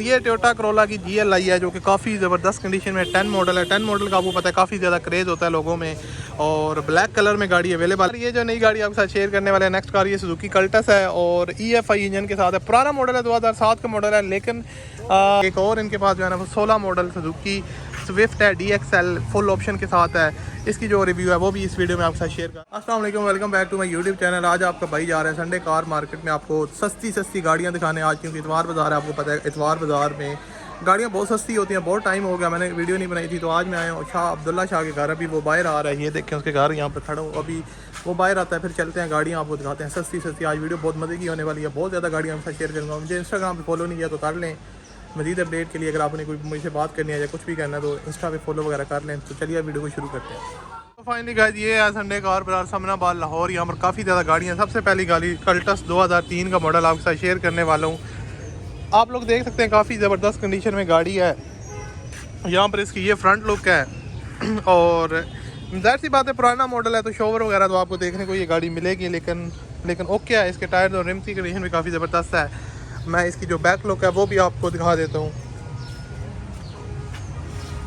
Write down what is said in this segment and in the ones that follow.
ये Toyota Corolla की GL आई है जो कि काफ़ी ज़बरदस्त कंडीशन में 10 मॉडल है। 10 मॉडल का आपको पता है काफ़ी ज़्यादा क्रेज़ होता है लोगों में, और ब्लैक कलर में गाड़ी अवेलेबल है। ये जो नई गाड़ी आपके साथ शेयर करने वाले हैं, नेक्स्ट कार ये सुजुकी कल्टस है और EFI इंजन के साथ है। पुराना मॉडल है, 2007 का मॉडल है, लेकिन एक और इनके पास जो है ना वो 16 मॉडल सुजुकी स्विफ्ट है, DXL फुल ऑप्शन के साथ है। इसकी जो रिव्यू है वो भी इस वीडियो में आपके साथ शेयर कर। अस्सलाम वालेकुम, welcome back to my YouTube channel. आज आपका भाई जा रहा है संडे कार मार्केट में आपको सस्ती गाड़ियां दिखाने आज, क्योंकि इतवार बाज़ार है। आपको पता है इतवार बाज़ार में गाड़ियाँ बहुत सस्ती होती हैं। बहुत टाइम हो गया मैंने वीडियो नहीं बनाई थी, तो आज मैं आया हूँ शाह अब्दुल्ला शाह के घर। अभी वो बाहर आ रहा है, ये देखें उसके घर यहाँ पर खड़ा हूँ। अभी वो बाहर आता है, फिर चलते हैं गाड़ियाँ आपको दिखाते हैं सस्ती। आज वीडियो बहुत मज़े की होने वाली है, बहुत ज़्यादा गाड़ियाँ आपके साथ शेयर करूँगा। मुझे इंस्टाग्राम पर फॉलो नहीं किया तो कर लें। मज़ीद अपडेट के लिए अगर आपने कोई मुझसे बात करनी है या कुछ भी करना है तो इंस्टा पे फॉलो वगैरह कर लें। तो चलिए वीडियो को शुरू करते हैं। तो फाइनली गाइस ये है संडे कार बाजार समनाबाद लाहौर। यहाँ पर काफ़ी ज़्यादा गाड़ियाँ। सबसे पहली गाड़ी कल्टस 2003 का मॉडल आपके साथ शेयर करने वाला हूँ। आप लोग देख सकते हैं काफ़ी ज़बरदस्त कंडीशन में गाड़ी है। यहाँ पर इसकी ये फ्रंट लुक है और जाहिर सी बात है पुराना मॉडल है तो शोवर वगैरह तो आपको देखने को ये गाड़ी मिलेगी, लेकिन ओके है। इसके टायर और रिम की कंडीशन भी काफ़ी ज़बरदस्त है। मैं इसकी जो बैक लुक है वो भी आपको दिखा देता हूँ।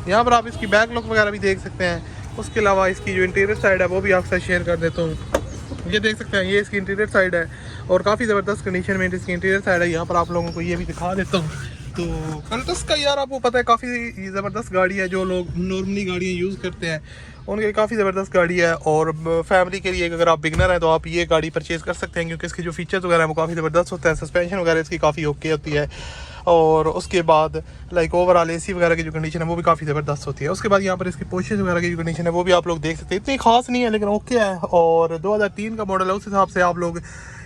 यहाँ पर आप इसकी बैक लुक वगैरह भी देख सकते हैं। उसके अलावा इसकी जो इंटीरियर साइड है वो भी आपके साथ शेयर कर देता हूँ। ये देख सकते हैं, ये इसकी इंटीरियर साइड है और काफ़ी ज़बरदस्त कंडीशन में इसकी इंटीरियर साइड है। यहाँ पर आप लोगों को ये भी दिखा देता हूँ। तो कल्टस का यार आपको पता है काफ़ी ज़बरदस्त गाड़ी है। जो लोग नॉर्मली गाड़ियाँ यूज़ करते हैं उनके लिए काफ़ी ज़बरदस्त गाड़ी है, और फैमिली के लिए अगर आप बिगनर हैं तो आप ये गाड़ी परचेज़ कर सकते हैं, क्योंकि इसके जो फीचर्स वगैरह हैं वो काफ़ी ज़बरदस्त होते हैं। सस्पेंशन वगैरह इसकी काफ़ी ओके होती है, और उसके बाद लाइक ओवरऑल AC वगैरह की जो कंडीशन है वो भी काफ़ी ज़बरदस्त होती है। उसके बाद यहाँ पर इसकी पोर्शेस वगैरह की जो कंडीशन है वो भी आप लोग देख सकते हैं। इतनी खास नहीं है लेकिन ओके है, और 2003 का मॉडल है, उस हिसाब से आप लोग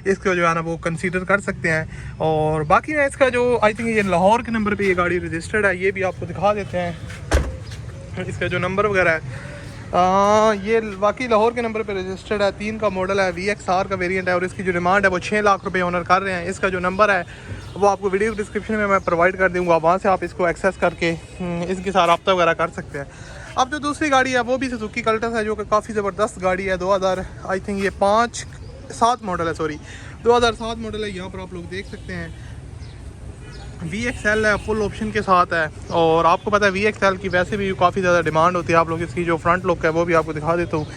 इसको जो है ना वो कंसीडर कर सकते हैं। और बाकी है इसका जो आई थिंक ये लाहौर के नंबर पे ये गाड़ी रजिस्टर्ड है, ये भी आपको दिखा देते हैं। इसका जो नंबर वगैरह है ये बाकी लाहौर के नंबर पे रजिस्टर्ड है। 3 का मॉडल है, VXR का वेरिएंट है, और इसकी जो डिमांड है वो 6 लाख रुपए ऑनर कर रहे हैं। इसका जो नंबर है वो आपको वीडियो डिस्क्रिप्शन में मैं प्रोवाइड कर दूँगा, वहाँ से आप इसको एक्सेस करके इसके साथ रब्ता वगैरह कर सकते हैं। अब जो दूसरी गाड़ी है वो भी सुजुकी कल्टस है, जो कि काफ़ी ज़बरदस्त गाड़ी है। 2000 आई थिंक ये 7 मॉडल है, सॉरी 2007 मॉडल है। यहाँ पर आप लोग देख सकते हैं VXL है, फुल ऑप्शन के साथ है, और आपको पता है VXL की वैसे भी काफ़ी ज़्यादा डिमांड होती है। आप लोग इसकी जो फ्रंट लुक है वो भी आपको दिखा देता हूँ।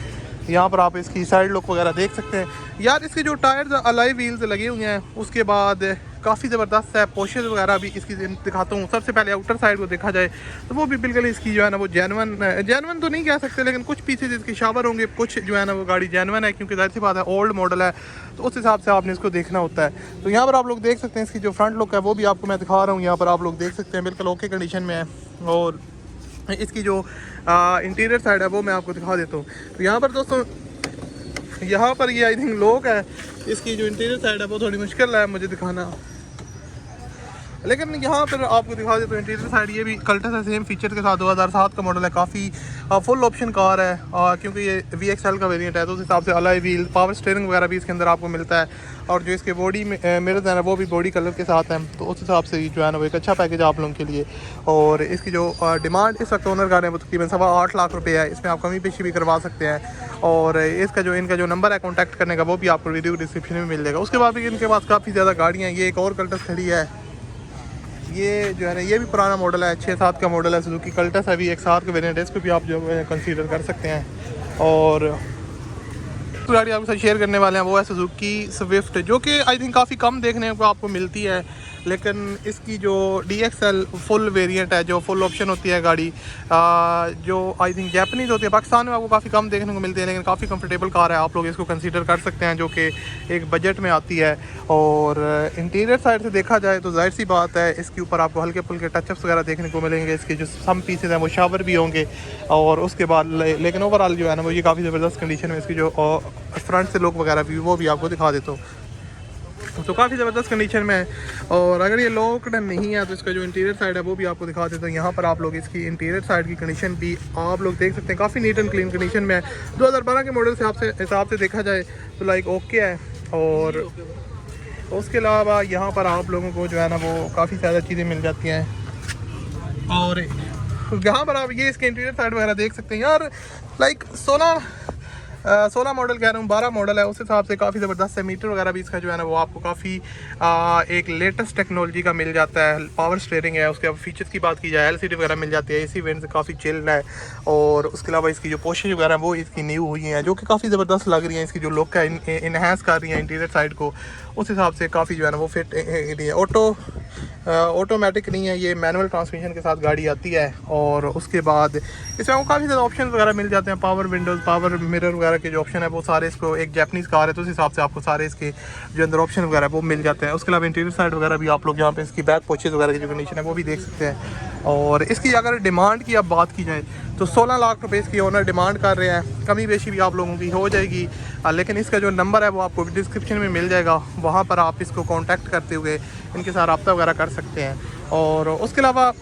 यहाँ पर आप इसकी साइड लुक वगैरह देख सकते हैं। यार इसके जो टायर्स अलॉय व्हील्स लगे हुए हैं, उसके बाद काफ़ी ज़बरदस्त है। पोर्शेस वगैरह भी इसकी दिखाता हूँ। सबसे पहले आउटर साइड को देखा जाए तो वो भी बिल्कुल इसकी जो है ना वो जेनवन तो नहीं कह सकते, लेकिन कुछ पीछे इसके शावर होंगे, कुछ जो है ना वो गाड़ी जेनवन है, क्योंकि जाहिर सी बात है ओल्ड मॉडल है तो उस हिसाब से आपने इसको देखना होता है। तो यहाँ पर आप लोग देख सकते हैं इसकी जो फ्रंट लुक है वो भी आपको मैं दिखा रहा हूँ। यहाँ पर आप लोग देख सकते हैं बिल्कुल ओके कंडीशन में है, और इसकी जो इंटीरियर साइड है वो मैं आपको दिखा देता हूँ। तो यहाँ पर दोस्तों यहाँ पर ये आई थिंक लॉक है। इसकी जो इंटीरियर साइड है वो थोड़ी मुश्किल है मुझे दिखाना, लेकिन यहाँ पर आपको दिखा देते हैं इंटीरियर साइड। ये भी कल्टस है, सेम फीचर के साथ, 2007 का मॉडल है, काफ़ी फुल ऑप्शन कार है, क्योंकि ये VXL का वेरिएंट है तो उस हिसाब से अलॉय व्हील, पावर स्टीयरिंग वगैरह भी इसके अंदर आपको मिलता है, और जो इसके बॉडी मिरर्स हैं वो भी बॉडी कलर के साथ हैं। तो उस हिसाब से जो है ना वो एक अच्छा पैकेज आप लोगों के लिए। और इसकी जो डिमांड इस वक्त ओनर का है वो तकरीबन 8.25 लाख रुपये है। इसमें आप कमी पेशी भी करवा सकते हैं, और इनका जो नंबर है कॉन्टैक्ट करने का वो भी आपको वीडियो डिस्क्रिप्शन में मिल जाएगा। उसके बाद भी इनके पास काफ़ी ज़्यादा गाड़ियाँ हैं। ये एक और कल्टस खड़ी है, ये जो है ना ये भी पुराना मॉडल है, 6-7 का मॉडल है, सुजुकी कल्टस है, VXR का वेरिएंट है, इसको भी आप जो कंसीडर कर सकते हैं। और गाड़ी आपके साथ शेयर करने वाले हैं वो है सुजुकी स्विफ्ट, जो कि आई थिंक काफ़ी कम देखने को आपको मिलती है, लेकिन इसकी जो DXL फुल वेरिएंट है, जो फुल ऑप्शन होती है गाड़ी, जो आई थिंक जैपनीज़ होती है, पाकिस्तान में आपको काफ़ी कम देखने को मिलती है, लेकिन काफ़ी कंफर्टेबल कार है। आप लोग इसको कंसीडर कर सकते हैं, जो कि एक बजट में आती है। और इंटीरियर साइड से देखा जाए तो जाहिर सी बात है इसके ऊपर आपको हल्के फुल्के टचअप्स वगैरह देखने को मिलेंगे। इसके जो सम पीसेज हैं वो शावर भी होंगे, और उसके बाद लेकिन ओवरऑल जो है ना वो ये काफ़ी ज़बरदस्त कंडीशन में इसकी जो फ्रंट से लुक वगैरह भी वो भी आपको दिखा देता हूँ। तो काफ़ी ज़बरदस्त कंडीशन में है, और अगर ये लॉक्ड नहीं है तो इसका जो इंटीरियर साइड है वो भी आपको दिखा देता हूँ। यहाँ पर आप लोग इसकी इंटीरियर साइड की कंडीशन भी आप लोग देख सकते हैं, काफ़ी नीट एंड क्लीन कंडीशन में है। 2012 के मॉडल से हिसाब से देखा जाए तो लाइक ओके है। और उसके अलावा यहाँ पर आप लोगों को जो है ना वो काफ़ी ज़्यादा चीज़ें मिल जाती हैं, और यहाँ पर आप ये इसके इंटीरियर साइड वगैरह देख सकते हैं। यार लाइक 16 16 मॉडल कह रहा हूँ, 12 मॉडल है, उस हिसाब से काफ़ी ज़बरदस्त है। मीटर वगैरह भी इसका जो है ना वो आपको काफ़ी एक लेटेस्ट टेक्नोलॉजी का मिल जाता है। पावर स्टीयरिंग है, उसके फीचर्स की बात की जाए LCD वगैरह मिल जाती है, AC वेंट से काफ़ी चिल्ड है। और उसके अलावा इसकी जो पोशेज वगैरह वो इसकी न्यू हुई हैं, जो कि काफ़ी ज़बरदस्त लग रही हैं। इसकी जो लुक है इन्हेंस कर रही है इंटीरियर साइड को, उस हिसाब से काफ़ी जो है ना वो फिट है। ऑटोमेटिक नहीं है, ये मैनुअल ट्रांसमिशन के साथ गाड़ी आती है। और उसके बाद इसमें आपको काफ़ी ज़्यादा ऑप्शन वगैरह मिल जाते हैं। पावर विंडोज़, पावर मिरर वगैरह के जो ऑप्शन है वो सारे, इसको एक जैपनीज़ कार है तो उस हिसाब से आपको सारे इसके जो अंदर ऑप्शन वगैरह वो मिल जाते हैं। उसके अलावा इंटीरियर साइड वगैरह भी आप लोग यहाँ पे इसकी बैक पोचेज वगैरह की जो कंडीशन है वो भी देख सकते हैं। और इसकी अगर डिमांड की अब बात की जाए तो 16 लाख रुपए इसकी ओनर डिमांड कर रहे हैं। कमी बेशी भी आप लोगों की हो जाएगी, लेकिन इसका जो नंबर है वो आपको डिस्क्रिप्शन में मिल जाएगा, वहाँ पर आप इसको कांटेक्ट करते हुए इनके साथ रब्ता वगैरह कर सकते हैं। और उसके अलावा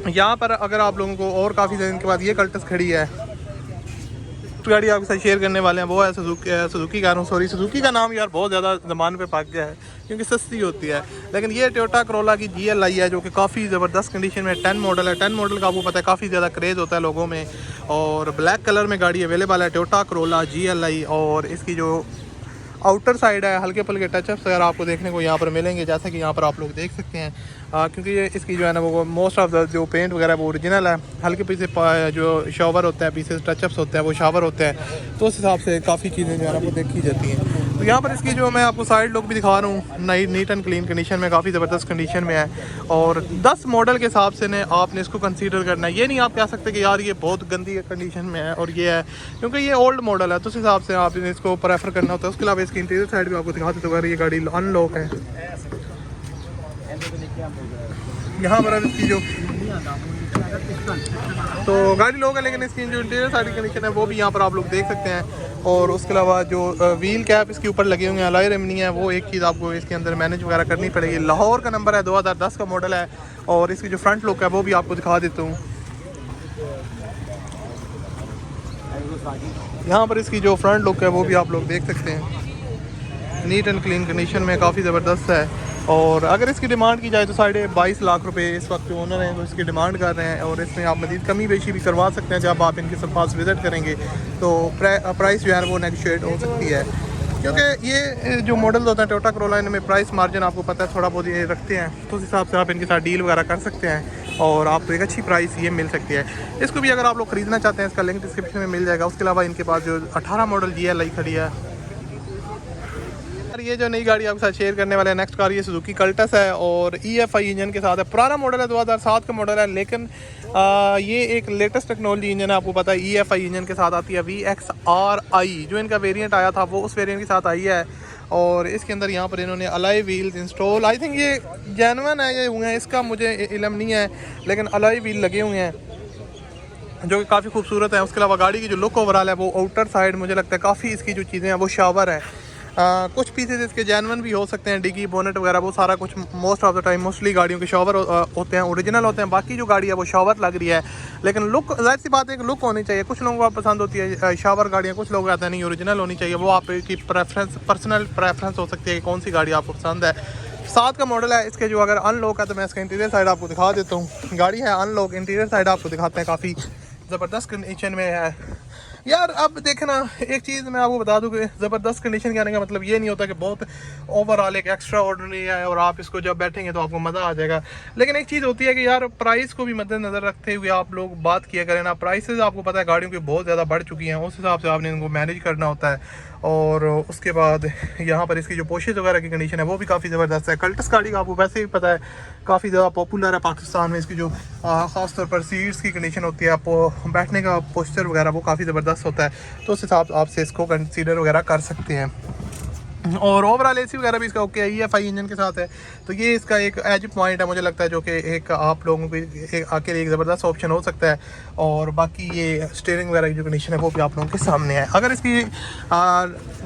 यहाँ पर अगर आप लोगों को और काफ़ी दिन के बाद ये कल्टस खड़ी है, गाड़ी आपके साथ शेयर करने वाले हैं, वो है सुजुकी का हूँ, सॉरी सुजुकी का नाम यार बहुत ज़्यादा ज़बान पे पक गया है क्योंकि सस्ती होती है। लेकिन ये टोयोटा करोला की GLI है, जो कि काफ़ी ज़बरदस्त कंडीशन में 10 मॉडल है। 10 मॉडल का आपको पता है काफ़ी ज़्यादा क्रेज़ होता है लोगों में। और ब्लैक कलर में गाड़ी अवेलेबल है, टोयोटा करोला GLI। और इसकी जो आउटर साइड है, हल्के पल्के टचअप्स वगैरह आपको देखने को यहाँ पर मिलेंगे, जैसा कि यहाँ पर आप लोग देख सकते हैं। क्योंकि ये इसकी जो है ना वो मोस्ट ऑफ द जो पेंट वगैरह वो ओरिजिनल है। हल्के पीछे जो शावर होता है, पीछे टचअप्स होते हैं वो शावर होते हैं, तो उस हिसाब से काफ़ी चीज़ें जो है ना वो देखी जाती हैं। तो यहाँ पर इसकी जो मैं आपको साइड लुक भी दिखा रहा हूँ, नई नीट एंड क्लीन कंडीशन में, काफ़ी ज़बरदस्त कंडीशन में है। और 10 मॉडल के हिसाब से ने आपने इसको कंसीडर करना है। ये नहीं आप कह सकते कि यार ये बहुत गंदी कंडीशन में है और ये है, क्योंकि ये ओल्ड मॉडल है तो उस हिसाब से आपने इसको प्रेफर करना होता है। उसके अलावा इसकी इंटीरियर साइड भी आपको दिखा देते हो, अगर ये गाड़ी अनलॉक है। यहाँ पर अब इसकी जो तो गाड़ी लोग है, लेकिन इसकी जो इंटीरियर साइड की कंडीशन है वो भी यहाँ पर आप लोग देख सकते हैं। और उसके अलावा जो व्हील कैप इसके ऊपर लगे हुए हैं, अलॉय रिम नहीं है, वो एक चीज़ आपको इसके अंदर मैनेज वगैरह करनी पड़ेगी। लाहौर का नंबर है, 2010 का मॉडल है। और इसकी जो फ्रंट लुक है वो भी आपको दिखा देता हूँ। यहाँ पर इसकी जो फ्रंट लुक है वो भी आप लोग देख सकते हैं, नीट एंड क्लीन कंडीशन में काफ़ी ज़बरदस्त है। और अगर इसकी डिमांड की जाए तो 22.5 लाख रुपए इस वक्त जो ओनर हैं तो इसकी डिमांड कर रहे हैं। और इसमें आप मज़ीद कमी बेशी भी करवा सकते हैं, जब आप इनके पास विज़िट करेंगे तो प्राइस जो है वो नेगोशिएट हो सकती है। क्योंकि ये जो मॉडल होते हैं टोयोटा करोला, इनमें प्राइस मार्जिन आपको पता है थोड़ा बहुत ये रखते हैं, तो उस हिसाब से आप इनके साथ डील वगैरह कर सकते हैं और आपको एक अच्छी प्राइस ये मिल सकती है। इसको भी अगर आप लोग ख़रीदना चाहते हैं, इसका लिंक डिस्क्रिप्शन में मिल जाएगा। उसके अलावा इनके पास जो 18 मॉडल GLI खड़ी है, ये जो नई गाड़ी आपके साथ शेयर करने वाले हैं, नेक्स्ट कार ये सुजुकी कल्टस है और EFI इंजन के साथ है। पुराना मॉडल है, 2007 का मॉडल है, लेकिन ये एक लेटेस्ट टेक्नोलॉजी इंजन है। आपको पता है EFI इंजन के साथ आती है VXRI, जो इनका वेरिएंट आया था वो उस वेरिएंट के साथ आई है। और इसके अंदर यहाँ पर इन्होंने alloy wheels install, I think ये जेन्युइन है ये हुए हैं, इसका मुझे इल्म नहीं है, लेकिन अलॉय व्हील लगे हुए हैं जो कि काफ़ी खूबसूरत है। उसके अलावा गाड़ी की जो लुक ओवरऑल है वो आउटर साइड मुझे लगता है काफ़ी इसकी जो चीज़ें हैं वो शावर है। कुछ पीसेज इसके जेन्युइन भी हो सकते हैं, डिगी बोनेट वगैरह वो सारा कुछ most of the time mostly गाड़ियों के शावर होते हैं, ओरिजिनल होते हैं। बाकी जो गाड़ी है वो शावर लग रही है, लेकिन लुक जाहिर सी बात है कि लुक होनी चाहिए। कुछ लोगों को पसंद होती है शावर गाड़ियाँ, कुछ लोग कहते हैं नहीं ओरिजिनल होनी चाहिए। वो आपकी प्रेफरेंस, पर्सनल प्रेफरेंस हो सकती है कि कौन सी गाड़ी आपको पसंद है। 7 का मॉडल है, इसके जो अगर अनलॉक है तो मैं इसका इंटीरियर साइड आपको दिखा देता हूँ। गाड़ी है अनलॉक, इंटीरियर साइड आपको दिखाते हैं, काफ़ी ज़बरदस्त कंडीशन में है यार। अब देखना एक चीज़ मैं आपको बता दूं कि ज़बरदस्त कंडीशन कहने का मतलब ये नहीं होता कि बहुत ओवरऑल एक एक्स्ट्रा ऑर्डिनरी है और आप इसको जब बैठेंगे तो आपको मज़ा आ जाएगा। लेकिन एक चीज़ होती है कि यार प्राइस को भी मद्देनज़र रखते हुए आप लोग बात किया करें ना। प्राइसेस आपको पता है गाड़ियों की बहुत ज़्यादा बढ़ चुकी हैं, उस हिसाब से आपने इनको मैनेज करना होता है। और उसके बाद यहाँ पर इसकी जो पोशेज वगैरह की कंडीशन है वो भी काफ़ी ज़बरदस्त है। कल्टस गाड़ी का आपको वैसे ही पता है काफ़ी ज़्यादा पॉपुलर है पाकिस्तान में। इसकी जो ख़ास तौर पर सीट्स की कंडीशन होती है, आपको बैठने का पोस्चर वगैरह वो काफ़ी ज़बरदस्त होता है, तो उस हिसाब आपसे इसको कंसीडर वगैरह कर सकते हैं। और ओवरऑल AC वगैरह भी इसका ओके है, EFI इंजन के साथ है, तो ये इसका एक एज पॉइंट है मुझे लगता है, जो कि एक आप लोगों को आके एक ज़बरदस्त ऑप्शन हो सकता है। और बाकी ये स्टीयरिंग वगैरह की जो कंडीशन है वो भी आप लोगों के सामने है। अगर इसकी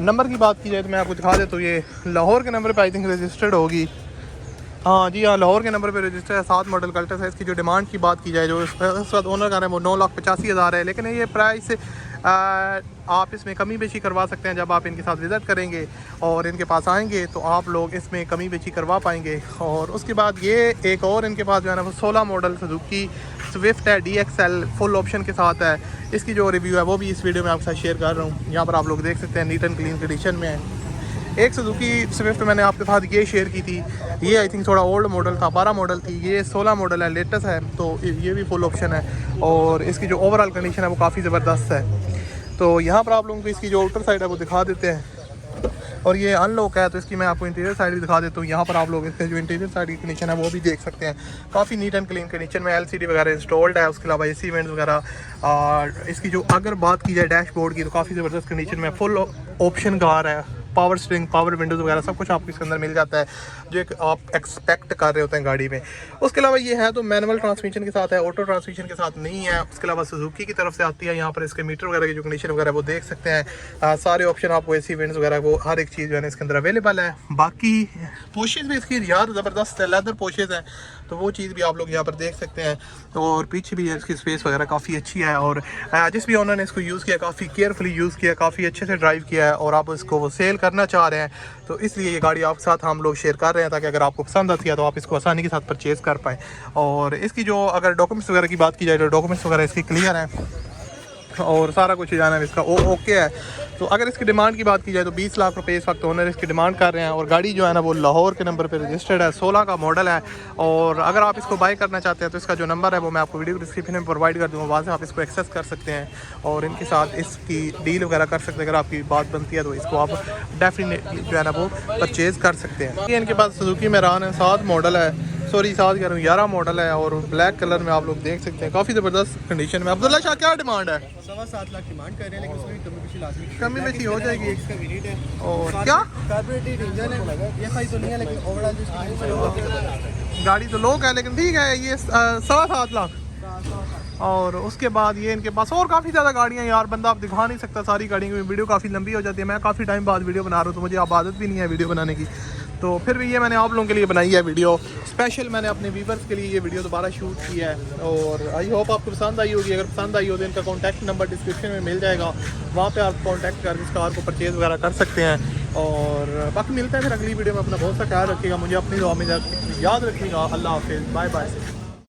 नंबर की बात की जाए तो मैं आपको दिखा दें तो ये लाहौर के नंबर पर आई थिंक रजिस्टर्ड होगी। हाँ जी हाँ, लाहौर के नंबर पे रजिस्टर है। 7 मॉडल कल्टस है। इसकी जो डिमांड की बात की जाए जो इस वक्त ओनर का है वो 9,85,000 है, लेकिन ये प्राइस आप इसमें कमी बेशी करवा सकते हैं जब आप इनके साथ विज़िट करेंगे और इनके पास आएंगे तो आप लोग इसमें कमी बेशी करवा पाएंगे। और उसके बाद ये एक और इनके पास जो है ना वो 16 मॉडल सुजुकी स्विफ्ट है DXL फुल ऑप्शन के साथ है। इसकी जो रिव्यू है वो भी इस वीडियो में आपके साथ शेयर कर रहा हूँ। यहाँ पर आप लोग देख सकते हैं नीट एंड क्लीन कंडीशन में है। एक सुजुकी स्विफ्ट मैंने आपके साथ ये शेयर की थी, ये आई थिंक थोड़ा ओल्ड मॉडल था, 12 मॉडल थी, ये 16 मॉडल है, लेटेस्ट है, तो ये भी फुल ऑप्शन है और इसकी जो ओवरऑल कंडीशन है वो काफ़ी ज़बरदस्त है। तो यहाँ पर आप लोगों को इसकी जो आउटर साइड है वो दिखा देते हैं और ये अनलॉक है, तो इसकी मैं आपको इंटीरियर साइड भी दिखा देता हूँ। यहाँ पर आप लोग इसके जो इंटीरियर साइड की कंडीशन है वो भी देख सकते हैं, काफ़ी नीट एंड क्लीन कंडीशन में LCD वगैरह इंस्टॉल्ड है। उसके अलावा AC वेंट्स वगैरह और इसकी जो अगर बात की जाए डैशबोर्ड की तो काफ़ी ज़बरदस्त कंडीशन में फुल ऑप्शन कार है, पावर स्टीयरिंग, पावर विंडोज़ वगैरह सब कुछ आपको इसके अंदर मिल जाता है जो एक आप एक्सपेक्ट कर रहे होते हैं गाड़ी में। उसके अलावा ये है तो मैनुअल ट्रांसमिशन के साथ है, ऑटो ट्रांसमिशन के साथ नहीं है। उसके अलावा सुजुकी की तरफ से आती है। यहाँ पर इसके मीटर वगैरह की जो कंडीशन वगैरह वो देख सकते हैं। सारे ऑप्शन आपको AC वेंट्स वगैरह वो हर एक चीज़ जो है ना इसके अंदर अवेलेबल है। बाकी पोशेज़ भी इसकी यार ज़बरदस्त है, लेदर पोशेज़ हैं, तो वो चीज़ भी आप लोग यहाँ पर देख सकते हैं। और पीछे भी इसकी स्पेस वगैरह काफ़ी अच्छी है और जिस भी ओनर ने इसको यूज़ किया काफ़ी केयरफुली यूज़ किया, काफ़ी अच्छे से ड्राइव किया है और आप इसको वो सेल करना चाह रहे हैं, तो इसलिए ये गाड़ी आपके साथ हम लोग शेयर कर रहे हैं ताकि अगर आपको पसंद आती है तो आप इसको आसानी के साथ परचेज़ कर पाएँ। और इसकी जो अगर डॉक्यूमेंट्स वगैरह की बात की जाए तो डॉक्यूमेंट्स वगैरह इसकी क्लियर हैं और सारा कुछ जाना है इसका ओके है। तो अगर इसकी डिमांड की बात की जाए तो 20 लाख रुपए इस वक्त ओनर इसकी डिमांड कर रहे हैं और गाड़ी जो है ना वो लाहौर के नंबर पे रजिस्टर्ड है, 16 का मॉडल है। और अगर आप इसको बाय करना चाहते हैं तो इसका जो नंबर है वो मैं आपको वीडियो डिस्क्रिप्शन में प्रोवाइड कर दूँगा, वहाँ से आप इसको एक्सेस कर सकते हैं और इनके साथ इसकी डील वगैरह कर सकते हैं। अगर आपकी बात बनती है तो इसको आप डेफिनेटली जो है ना वो परचेज़ कर सकते हैं। ये इनके पास सुजुकी मेरान है, 7 मॉडल है, सॉरी 7 कह रहा हूँ 11 मॉडल है और ब्लैक कलर में आप लोग देख सकते हैं, काफ़ी ज़बरदस्त कंडीशन में। अब्दुल्ला शाह क्या डिमांड है? 7.25 लाख डिमांड कर रहे हैं, लेकिन उसमें कमी पेशी लाजमी कमी पेशी हो जाएगी। इसका यूनिट है और क्या कार्बोरेटेड इंजन है, ये सही तो नहीं है लेकिन ओवरऑल इसकी गाड़ी तो लोग है लेकिन ठीक है। ये 7.25 लाख और उसके बाद ये इनके पास और काफ़ी ज़्यादा गाड़ियाँ यार, बंदा आप दिखा नहीं सकता सारी गाड़ियों की, वीडियो काफ़ी लंबी हो जाती है। मैं काफ़ी टाइम बाद वीडियो बना रहा हूँ तो मुझे अब आदत भी नहीं है वीडियो बनाने की, तो फिर भी ये मैंने आप लोगों के लिए बनाई है वीडियो स्पेशल। मैंने अपने व्यूअर्स के लिए ये वीडियो दोबारा शूट की है और आई होप आपको पसंद आई होगी। अगर पसंद आई हो तो इनका कॉन्टैक्ट नंबर डिस्क्रिप्शन में मिल जाएगा, वहाँ पे आप कॉन्टैक्ट कर इस कार को परचेज़ वगैरह कर सकते हैं। और बाकी मिलता है फिर अगली वीडियो में। अपना बहुत सा ख्याल रखिएगा, मुझे अपनी दुआ में याद रखिएगा। अल्लाह हाफिज़, बाय बाय।